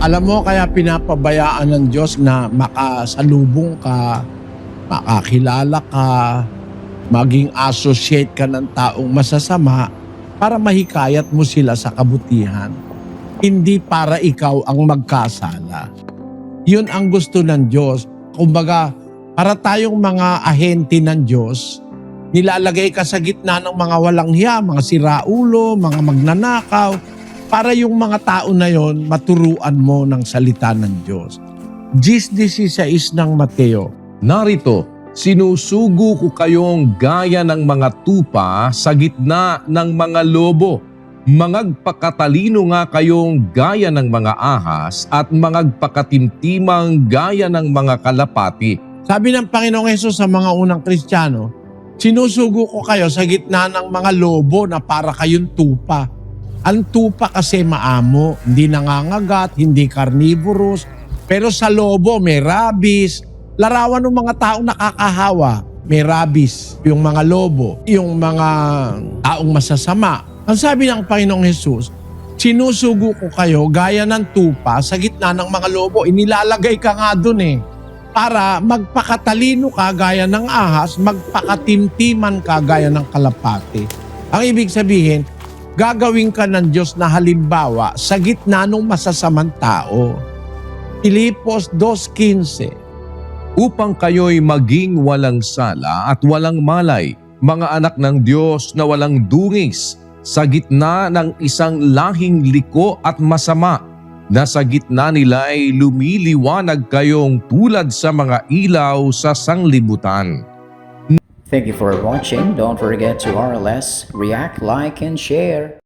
Alam mo, kaya pinapabayaan ng Diyos na makasalubong ka, makakilala ka, maging associate ka ng taong masasama para mahikayat mo sila sa kabutihan. Hindi para ikaw ang magkasala. Yun ang gusto ng Diyos. Kumbaga, para tayong mga ahente ng Diyos, nilalagay ka sa gitna ng mga walang hiya, mga siraulo, mga magnanakaw, para yung mga tao na yon maturuan mo ng salita ng Diyos. 10:16 ng Mateo. Narito, sinusugo ko kayong gaya ng mga tupa sa gitna ng mga lobo. Mangagpakatalino nga kayong gaya ng mga ahas at mangagpakatimtimang gaya ng mga kalapati. Sabi ng Panginoong Hesus sa mga unang Kristiyano, sinusugo ko kayo sa gitna ng mga lobo na para kayong tupa. Ang tupa kasi maamo, hindi nangangagat, hindi carnivorous, pero sa lobo may rabies. Larawan ng mga taong nakakahawa, may rabies. Yung mga lobo, yung mga taong masasama. Ang sabi ng Panginoong Hesus, sinusugo ko kayo gaya ng tupa sa gitna ng mga lobo. Inilalagay ka nga dun para magpakatalino ka gaya ng ahas, magpakatimtiman ka gaya ng kalapati. Ang ibig sabihin, gagawin ka ng Diyos na halimbawa sa gitna ng masasamang tao. Filipos 2:15. Upang kayo'y maging walang sala at walang malay, mga anak ng Diyos na walang dungis, sa gitna ng isang lahing liko at masama, na sa gitna nila ay lumiliwanag kayong tulad sa mga ilaw sa sanglibutan. Thank you for watching. Don't forget to RLS, react, like, and share.